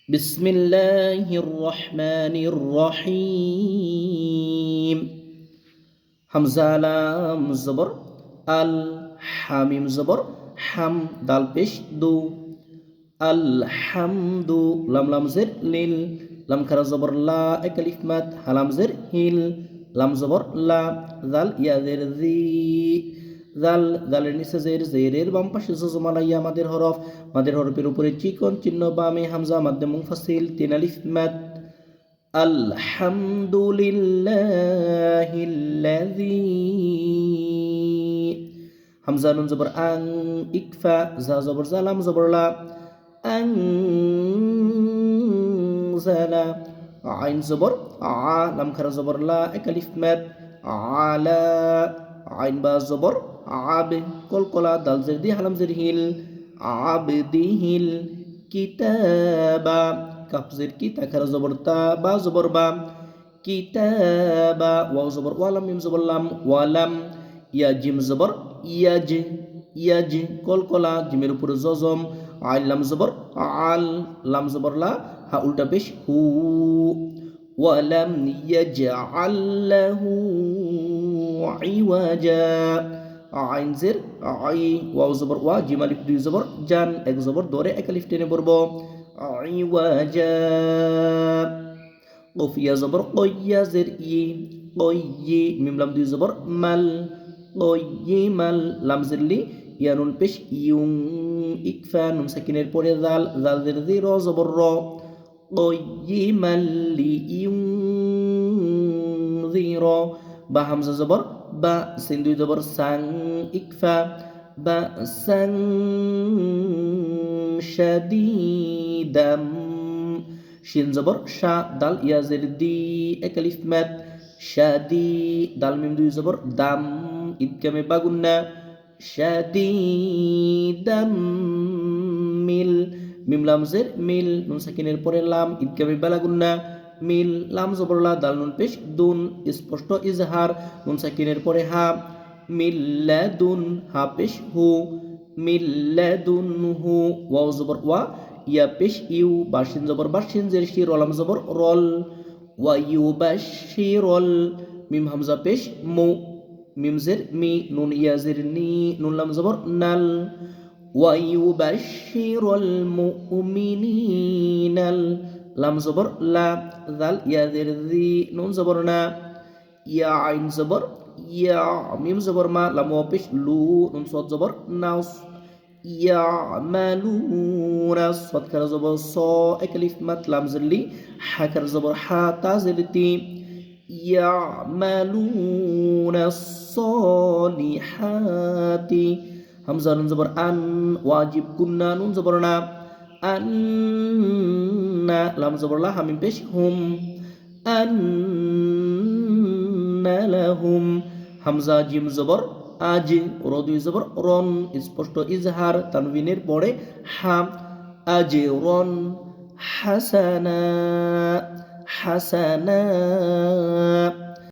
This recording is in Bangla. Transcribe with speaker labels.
Speaker 1: বিসমিল্লাহির রহমানির রহিম। হামজা লাম জবর আল, হামিম জবর হাম, দাল পেশ দু, আল হামদু, লাম লাম জের লিল, লাম খারা জবর লা, এক আলিফ মাদ, হালাম জের হিল, লাম জবর লা, জাল ইয়া জের জি, জাল, জালের নিচে জের, জেরের বাম পাশে জজমালা ইয়া মাদের হরফ, মাদের হরফের উপরে চিকন চিহ্ন বামে হামজা মাদ্দে মুনফাসিল, তিন আলিফ মাদ। আলহামদুলিল্লাহিল্লাযী, হামজা নুন জবর আং, ইকফা, জা জবর জা, লাম জবর লা, আং জালা, আইন জবর আ, লাম খারা জবর লা, এক আলিফ মাদ, আলা, আইন বা জবর আব, কলকলা, দাল জের দি, হালাম জের হিল, আবদিহিল, কিতাবা, কাফ জের কি, তা খারা জবর তা, বা জবর বা, কিতাবা, ওয়াও জবর ওয়া, লাম মিম জবর লাম, ওয়ালাম, ইয়া জিম জবর ইয়াজ, ইয়াজ, কলকলা, জিমের উপরে জজম, আইন লাম জবর আল, লাম জবর লা, হা উল্টা পেশ হু, ওয়ালাম ইয়াজআল লাহু ইওয়াজা, আইন জের আই, ওয়াও জবর ওয়া, জিম আলিফ দুই জবর জান, এক জবর ধরে এক আলিফ টেনে পড়ব, ইওয়াজা, কফ ইয়া জবর কইয়া জের ই, কইয়ি, মিম লাম দুই জবর মাল, কইয়িমাল, লাম জের লি, ইয়া নুন পেশ ইউং, ইকফা, নুন সাকিনের পরে জাল, জাল জের জি, র জবর র, কইয়িমাল লিইউনযির, বা হামজা জবর বা, সিন দুই জবর সাং, ইকফা, বা সাং শাদীদাম, শিন জবর শা, দাল ইয়া জের দি, এক আলিফ মাদ, শাদি, দাল মিম দুই জবর দাম, ইদগামে বা গুন্না, শাদীদাম মিল, মিম লাম জের মিল, নুন সাকিনের পরে লাম, ইদগামে বা গুন্না, মিল, লাম জবর লা, দাল নুন পেশ দুন, স্পষ্ট ইজহার, নুন সাকিনের পরে হা, মিল্লাদুন, হা পেশ হু, মিল্লাদুনহু, ওয়াও জবর ওয়া, ইয়া পেশ ইউ, বাসিন জবর বাসিন জের শির, রলাম জবর রল, ওয়ায়ুবাশশিরল, মিম হামজা পেশ মু, মিম জের মি, নুন ইয়া জের নি, নুন লাম জবর নাল, ওয়ায়ুবাশশিরুল মুমিনিনাল, লাম জবর লা, জাল ইয়া জের জি, নুন জবর না, ইয়া আইন জবর ইয়া, মিম জবর মা, লাম ওয়া পেশ লু, নুন সদ জবর নাস, ইয়ামালুনা, সদ খারা জবর স, এক আলিফ মাদ, লাম জের লি, হা খারা জবর হা, তা জের তি, ইয়ামালুনা সলিহাতি, হামজা নুন জবর আন, ওয়াজিব গুন্না, নুন জবর না, আন্না, লাম জবর লা, হামিম পেশ হুম, আন্না লাহুম, হামজা জিম জবর আজ, র দুই জবর রন, স্পষ্ট ইজহার, তানবিনের পরে হা, আজে রন, হাসানা, হাসানা,